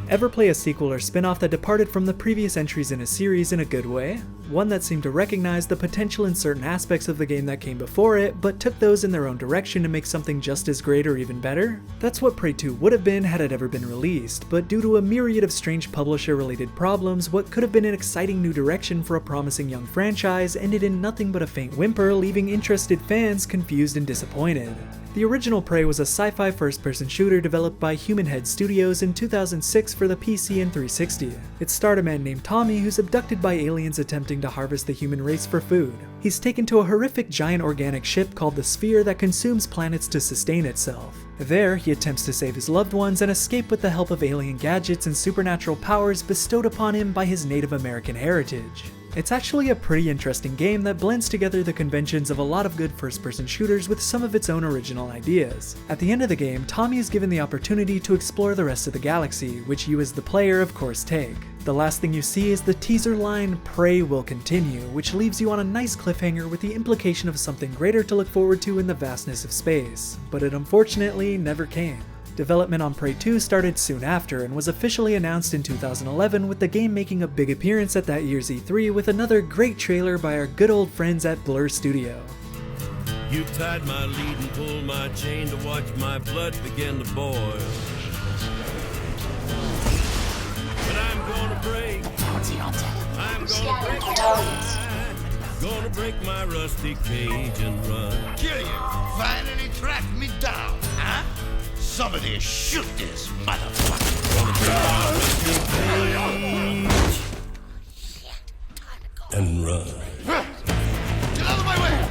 Ever play a sequel or spin-off that departed from the previous entries in a series in a good way? One that seemed to recognize the potential in certain aspects of the game that came before it, but took those in their own direction to make something just as great or even better? That's what Prey 2 would have been had it ever been released, but due to a myriad of strange publisher-related problems, what could have been an exciting new direction for a promising young franchise ended in nothing but a faint whimper, leaving interested fans confused and disappointed. The original Prey was a sci-fi first-person shooter developed by Arkane Studios in 2006 for the PC and 360. It starred a man named Tommy who's abducted by aliens attempting to harvest the human race for food. He's taken to a horrific giant organic ship called the Sphere that consumes planets to sustain itself. There, he attempts to save his loved ones and escape with the help of alien gadgets and supernatural powers bestowed upon him by his Native American heritage. It's actually a pretty interesting game that blends together the conventions of a lot of good first-person shooters with some of its own original ideas. At the end of the game, Tommy is given the opportunity to explore the rest of the galaxy, which you as the player of course take. The last thing you see is the teaser line, "Prey will continue," which leaves you on a nice cliffhanger with the implication of something greater to look forward to in the vastness of space, but it unfortunately never came. Development on Prey 2 started soon after and was officially announced in 2011, with the game making a big appearance at that year's E3 with another great trailer by our good old friends at Blur Studio. You tied my lead and pulled my chain to watch my blood begin to boil. But I'm gonna break. I'm gonna break my rusty cage and run. Killian finally tracked me down, huh? Somebody shoot this motherfucker! And run. Get out of my way!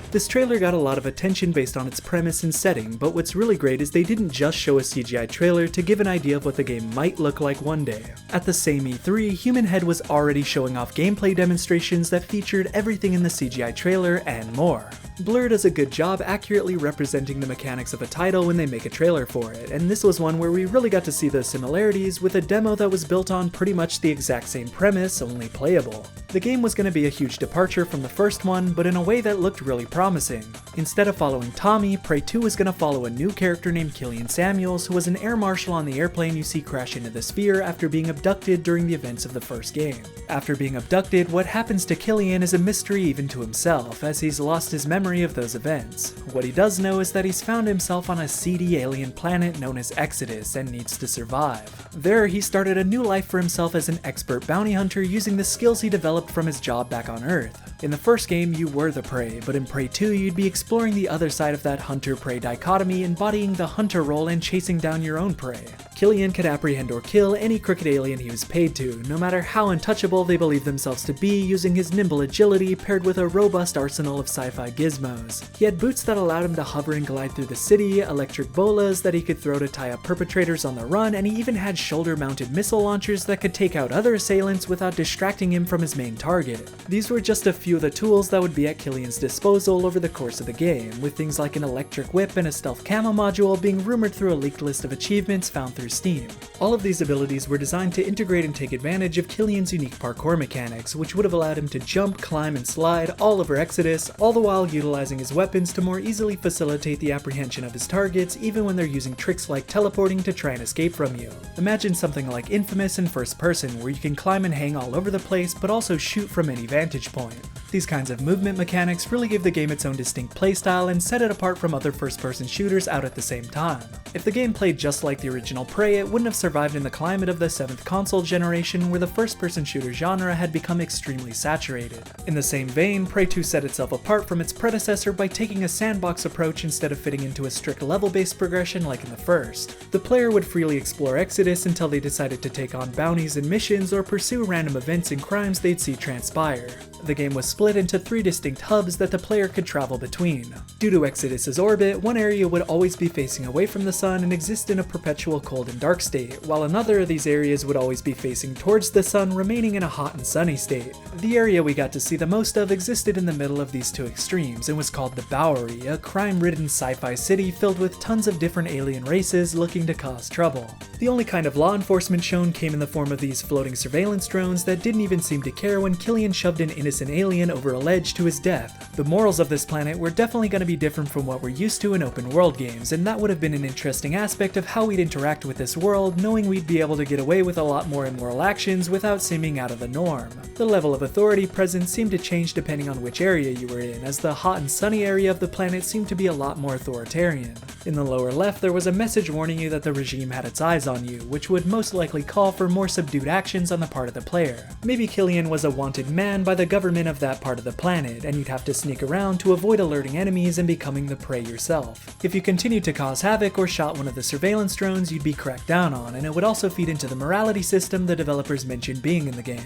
This trailer got a lot of attention based on its premise and setting, but what's really great is they didn't just show a CGI trailer to give an idea of what the game might look like one day. At the same E3, Human Head was already showing off gameplay demonstrations that featured everything in the CGI trailer and more. Blur does a good job accurately representing the mechanics of a title when they make a trailer for it, and this was one where we really got to see those similarities with a demo that was built on pretty much the exact same premise, only playable. The game was going to be a huge departure from the first one, but in a way that looked really promising. Instead of following Tommy, Prey 2 is going to follow a new character named Killian Samuels, who was an air marshal on the airplane you see crash into the Sphere after being abducted during the events of the first game. After being abducted, what happens to Killian is a mystery even to himself, as he's lost his memory of those events. What he does know is that he's found himself on a seedy alien planet known as Exodus and needs to survive. There, he started a new life for himself as an expert bounty hunter using the skills he developed from his job back on Earth. In the first game, you were the prey, but in Prey 2, you'd be exploring the other side of that hunter-prey dichotomy, embodying the hunter role and chasing down your own prey. Killian could apprehend or kill any crooked alien he was paid to, no matter how untouchable they believe themselves to be, using his nimble agility paired with a robust arsenal of sci-fi gizmos. He had boots that allowed him to hover and glide through the city, electric bolas that he could throw to tie up perpetrators on the run, and he even had shoulder-mounted missile launchers that could take out other assailants without distracting him from his main target. These were just a few of the tools that would be at Killian's disposal over the course of the game, with things like an electric whip and a stealth camo module being rumored through a leaked list of achievements found through Steam. All of these abilities were designed to integrate and take advantage of Killian's unique parkour mechanics, which would have allowed him to jump, climb, and slide all over Exodus, all the while utilizing his weapons to more easily facilitate the apprehension of his targets, even when they're using tricks like teleporting to try and escape from you. Imagine something like Infamous in first person, where you can climb and hang all over the place, but also shoot from any vantage point. These kinds of movement mechanics really give the game its own distinct playstyle and set it apart from other first-person shooters out at the same time. If the game played just like the original Prey, it wouldn't have survived in the climate of the 7th console generation, where the first-person shooter genre had become extremely saturated. In the same vein, Prey 2 set itself apart from its predecessor by taking a sandbox approach instead of fitting into a strict level-based progression like in the first. The player would freely explore Exodus until they decided to take on bounties and missions or pursue random events and crimes they'd see transpire. The game was split into 3 distinct hubs that the player could travel between. Due to Exodus's orbit, one area would always be facing away from the sun and exist in a perpetual cold and dark state, while another of these areas would always be facing towards the sun, remaining in a hot and sunny state. The area we got to see the most of existed in the middle of these 2 extremes and was called the Bowery, a crime-ridden sci-fi city filled with tons of different alien races looking to cause trouble. The only kind of law enforcement shown came in the form of these floating surveillance drones that didn't even seem to care when Killian shoved an innocent alien over a ledge to his death. The morals of this planet were definitely going to be different from what we're used to in open world games, and that would have been an interesting aspect of how we'd interact with this world, knowing we'd be able to get away with a lot more immoral actions without seeming out of the norm. The level of authority present seemed to change depending on which area you were in, as the hot and sunny area of the planet seemed to be a lot more authoritarian. In the lower left, there was a message warning you that the regime had its eyes on you, which would most likely call for more subdued actions on the part of the player. Maybe Killian was a wanted man by the government of that part of the planet, and you'd have to sneak around to avoid alerting enemies and becoming the prey yourself. If you continued to cause havoc or shot one of the surveillance drones, you'd be cracked down on, and it would also feed into the morality system the developers mentioned being in the game.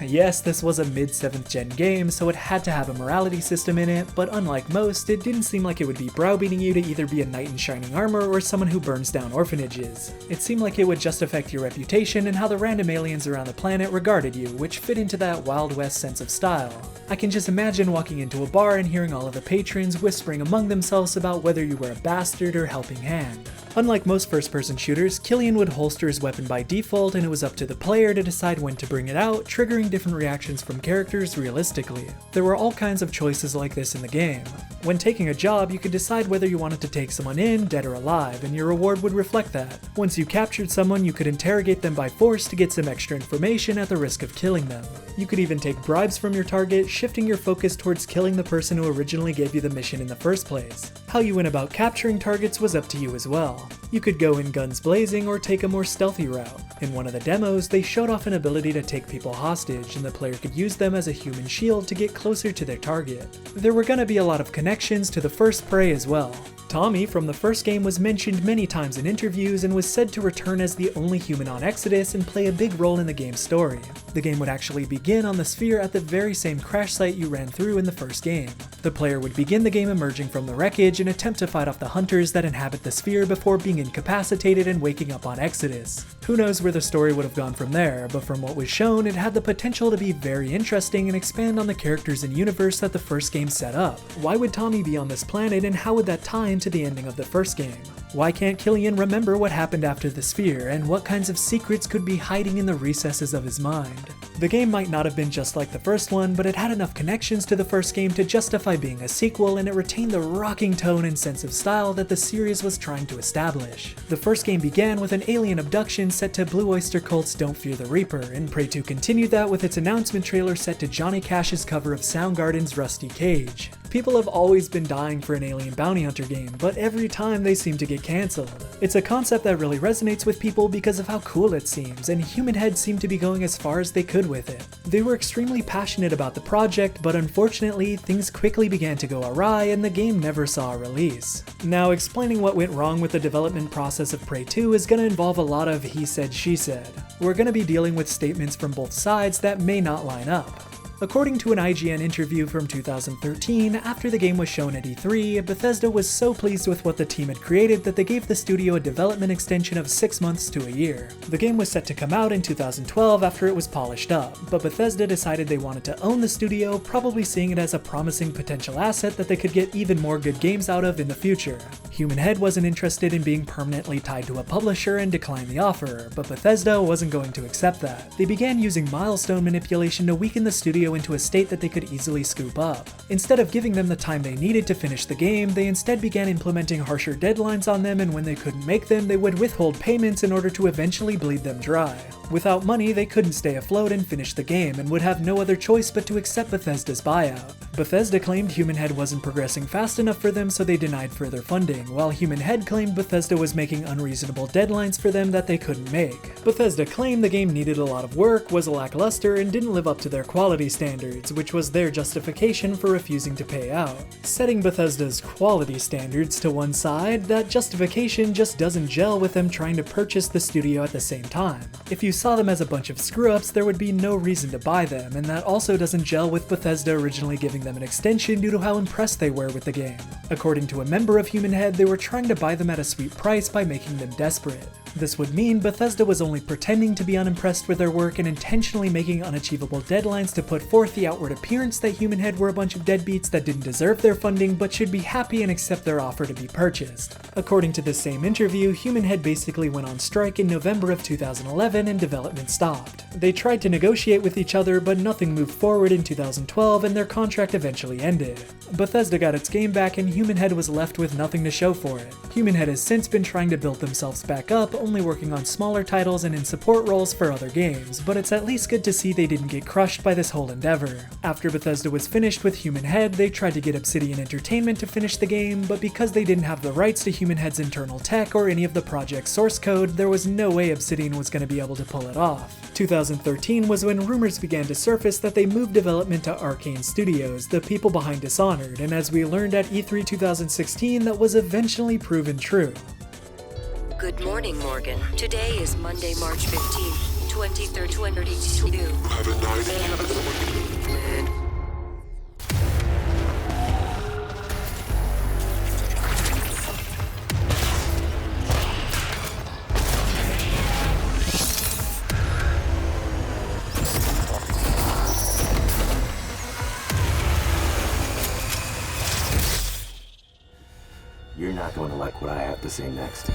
Yes, this was a mid-7th gen game, so it had to have a morality system in it, but unlike most, it didn't seem like it would be browbeating you to either be a knight in shining armor or someone who burns down orphanages. It seemed like it would just affect your reputation and how the random aliens around the planet regarded you, which fit into that Wild West sense of style. I can just imagine walking into a bar and hearing all of the patrons whispering among themselves about whether you were a bastard or helping hand. Unlike most first-person shooters, Killian would holster his weapon by default, and it was up to the player to decide when to bring it out, triggering different reactions from characters realistically. There were all kinds of choices like this in the game. When taking a job, you could decide whether you wanted to take someone in, dead or alive, and your reward would reflect that. Once you captured someone, you could interrogate them by force to get some extra information at the risk of killing them. You could even take bribes from your target, shifting your focus towards killing the person who originally gave you the mission in the first place. How you went about capturing targets was up to you as well. You could go in guns blazing or take a more stealthy route. In one of the demos, they showed off an ability to take people hostage, and the player could use them as a human shield to get closer to their target. There were gonna be a lot of connections to the first prey as well. Tommy from the first game was mentioned many times in interviews and was said to return as the only human on Exodus and play a big role in the game's story. The game would actually begin on the sphere at the very same crash site you ran through in the first game. The player would begin the game emerging from the wreckage and attempt to fight off the hunters that inhabit the sphere before being incapacitated and waking up on Exodus. Who knows where the story would have gone from there, but from what was shown, it had the potential to be very interesting and expand on the characters and universe that the first game set up. Why would Tommy be on this planet, and how would that tie into the ending of the first game? Why can't Killian remember what happened after the sphere, and what kinds of secrets could be hiding in the recesses of his mind? The game might not have been just like the first one, but it had enough connections to the first game to justify being a sequel, and it retained the rocking tone and sense of style that the series was trying to establish. The first game began with an alien abduction set to Blue Oyster Cult's Don't Fear the Reaper, and Prey 2 continued that with its announcement trailer set to Johnny Cash's cover of Soundgarden's Rusty Cage. People have always been dying for an alien bounty hunter game, but every time they seem to get cancelled. It's a concept that really resonates with people because of how cool it seems, and Human Head seemed to be going as far as they could with it. They were extremely passionate about the project, but unfortunately, things quickly began to go awry and the game never saw a release. Now, explaining what went wrong with the development process of Prey 2 is going to involve a lot of he said, she said. We're going to be dealing with statements from both sides that may not line up. According to an IGN interview from 2013, after the game was shown at E3, Bethesda was so pleased with what the team had created that they gave the studio a development extension of 6 months to a year. The game was set to come out in 2012 after it was polished up, but Bethesda decided they wanted to own the studio, probably seeing it as a promising potential asset that they could get even more good games out of in the future. Human Head wasn't interested in being permanently tied to a publisher and declined the offer, but Bethesda wasn't going to accept that. They began using milestone manipulation to weaken the studio into a state that they could easily scoop up. Instead of giving them the time they needed to finish the game, they instead began implementing harsher deadlines on them, and when they couldn't make them, they would withhold payments in order to eventually bleed them dry. Without money, they couldn't stay afloat and finish the game, and would have no other choice but to accept Bethesda's buyout. Bethesda claimed Human Head wasn't progressing fast enough for them, so they denied further funding, while Human Head claimed Bethesda was making unreasonable deadlines for them that they couldn't make. Bethesda claimed the game needed a lot of work, was lackluster, and didn't live up to their quality standards, which was their justification for refusing to pay out. Setting Bethesda's quality standards to one side, that justification just doesn't gel with them trying to purchase the studio at the same time. If you saw them as a bunch of screw-ups, there would be no reason to buy them, and that also doesn't gel with Bethesda originally giving them an extension due to how impressed they were with the game. According to a member of Human Head, they were trying to buy them at a sweet price by making them desperate. This would mean Bethesda was only pretending to be unimpressed with their work and intentionally making unachievable deadlines to put forth the outward appearance that Human Head were a bunch of deadbeats that didn't deserve their funding but should be happy and accept their offer to be purchased. According to this same interview, Human Head basically went on strike in November of 2011 and development stopped. They tried to negotiate with each other, but nothing moved forward in 2012 and their contract eventually ended. Bethesda got its game back and Human Head was left with nothing to show for it. Human Head has since been trying to build themselves back up, only working on smaller titles and in support roles for other games, but it's at least good to see they didn't get crushed by this whole endeavor. After Bethesda was finished with Human Head, they tried to get Obsidian Entertainment to finish the game, but because they didn't have the rights to Human Head's internal tech or any of the project's source code, there was no way Obsidian was going to be able to pull it off. 2013 was when rumors began to surface that they moved development to Arkane Studios, the people behind Dishonored, and as we learned at E3 2016, that was eventually proven true. Good morning, Morgan. Today is Monday, March 15th, 2032. Have a nice You're not going to like what I have to say next.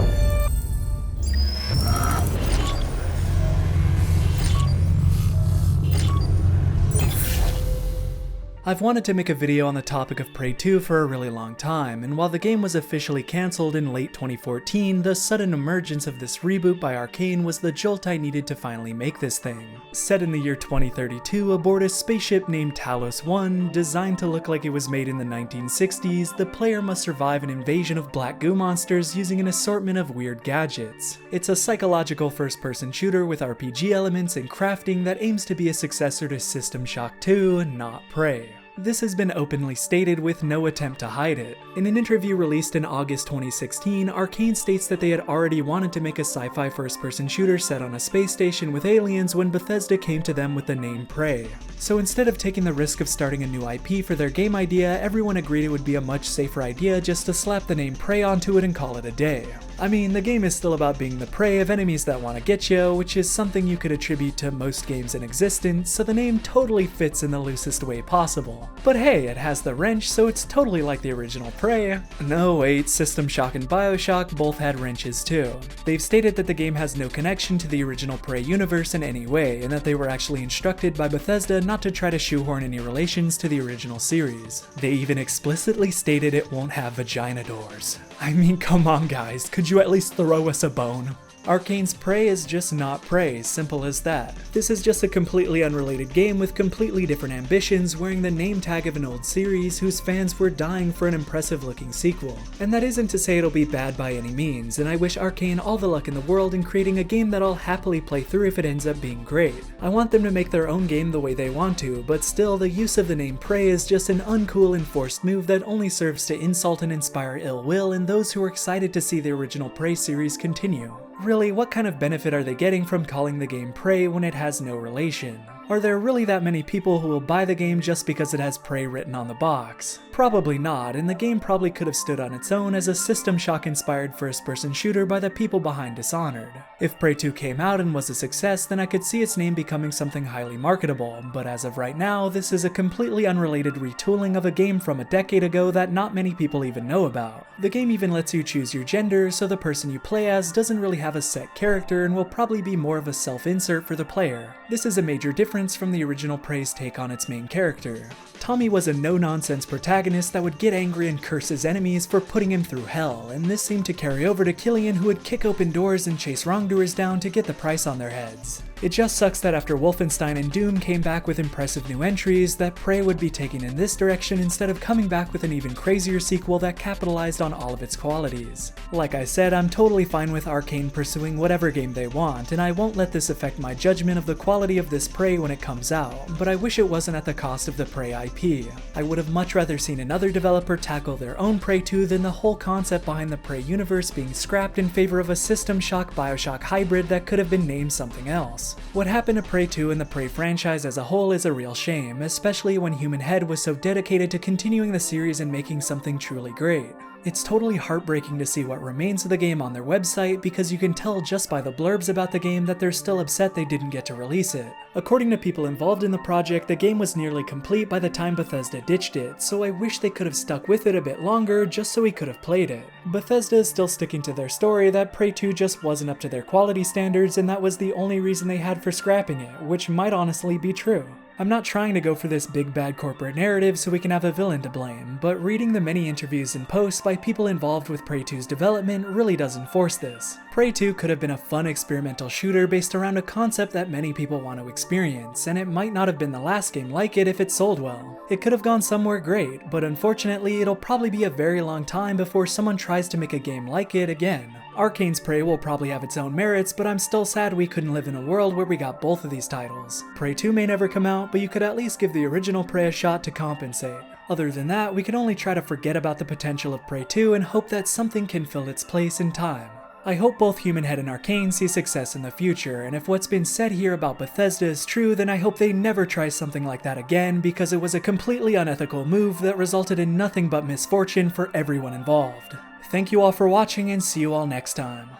I've wanted to make a video on the topic of Prey 2 for a really long time, and while the game was officially cancelled in late 2014, the sudden emergence of this reboot by Arkane was the jolt I needed to finally make this thing. Set in the year 2032 aboard a spaceship named Talos 1, designed to look like it was made in the 1960s, the player must survive an invasion of black goo monsters using an assortment of weird gadgets. It's a psychological first-person shooter with RPG elements and crafting that aims to be a successor to System Shock 2, not Prey. This has been openly stated with no attempt to hide it. In an interview released in August 2016, Arkane states that they had already wanted to make a sci-fi first-person shooter set on a space station with aliens when Bethesda came to them with the name Prey. So instead of taking the risk of starting a new IP for their game idea, everyone agreed it would be a much safer idea just to slap the name Prey onto it and call it a day. I mean, the game is still about being the prey of enemies that want to get you, which is something you could attribute to most games in existence, so the name totally fits in the loosest way possible. But hey, it has the wrench, so it's totally like the original Prey. No wait, System Shock and BioShock both had wrenches too. They've stated that the game has no connection to the original Prey universe in any way, and that they were actually instructed by Bethesda not to try to shoehorn any relations to the original series. They even explicitly stated it won't have vagina doors. I mean, come on guys, could you at least throw us a bone? Arkane's Prey is just not Prey, simple as that. This is just a completely unrelated game with completely different ambitions, wearing the name tag of an old series whose fans were dying for an impressive looking sequel. And that isn't to say it'll be bad by any means, and I wish Arkane all the luck in the world in creating a game that I'll happily play through if it ends up being great. I want them to make their own game the way they want to, but still the use of the name Prey is just an uncool and forced move that only serves to insult and inspire ill will in those who are excited to see the original Prey series continue. Really, what kind of benefit are they getting from calling the game Prey when it has no relation? Are there really that many people who will buy the game just because it has Prey written on the box? Probably not, and the game probably could have stood on its own as a System Shock inspired first-person shooter by the people behind Dishonored. If Prey 2 came out and was a success, then I could see its name becoming something highly marketable, but as of right now, this is a completely unrelated retooling of a game from a decade ago that not many people even know about. The game even lets you choose your gender, so the person you play as doesn't really have a set character and will probably be more of a self-insert for the player. This is a major difference from the original Prey's take on its main character. Tommy was a no-nonsense protagonist that would get angry and curse his enemies for putting him through hell, and this seemed to carry over to Killian, who would kick open doors and chase wrongdoers down to get the price on their heads. It just sucks that after Wolfenstein and Doom came back with impressive new entries, that Prey would be taking in this direction instead of coming back with an even crazier sequel that capitalized on all of its qualities. Like I said, I'm totally fine with Arkane pursuing whatever game they want, and I won't let this affect my judgment of the quality of this Prey when it comes out, but I wish it wasn't at the cost of the Prey IP. I would have much rather seen another developer tackle their own Prey 2 than the whole concept behind the Prey universe being scrapped in favor of a System Shock BioShock hybrid that could have been named something else. titles. What happened to Prey 2 and the Prey franchise as a whole is a real shame, especially when Human Head was so dedicated to continuing the series and making something truly great. It's totally heartbreaking to see what remains of the game on their website because you can tell just by the blurbs about the game that they're still upset they didn't get to release it. According to people involved in the project, the game was nearly complete by the time Bethesda ditched it, so I wish they could have stuck with it a bit longer just so we could have played it. Bethesda is still sticking to their story that Prey 2 just wasn't up to their quality standards and that was the only reason they had for scrapping it, which might honestly be true. I'm not trying to go for this big bad corporate narrative so we can have a villain to blame, but reading the many interviews and posts by people involved with Prey 2's development really does enforce this. Prey 2 could have been a fun experimental shooter based around a concept that many people want to experience, and it might not have been the last game like it if it sold well. It could have gone somewhere great, but unfortunately it'll probably be a very long time before someone tries to make a game like it again. Arkane's Prey will probably have its own merits, but I'm still sad we couldn't live in a world where we got both of these titles. Prey 2 may never come out, but you could at least give the original Prey a shot to compensate. Other than that, we can only try to forget about the potential of Prey 2 and hope that something can fill its place in time. I hope both Human Head and Arkane see success in the future, and if what's been said here about Bethesda is true, then I hope they never try something like that again because it was a completely unethical move that resulted in nothing but misfortune for everyone involved. Thank you all for watching and see you all next time.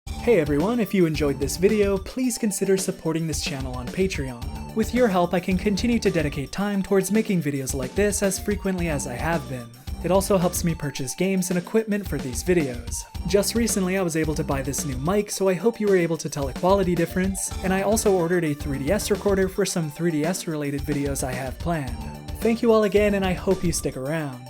Hey everyone, if you enjoyed this video, please consider supporting this channel on Patreon. With your help, I can continue to dedicate time towards making videos like this as frequently as I have been. It also helps me purchase games and equipment for these videos. Just recently I was able to buy this new mic, so I hope you were able to tell a quality difference, and I also ordered a 3DS recorder for some 3DS related videos I have planned. Thank you all again, and I hope you stick around.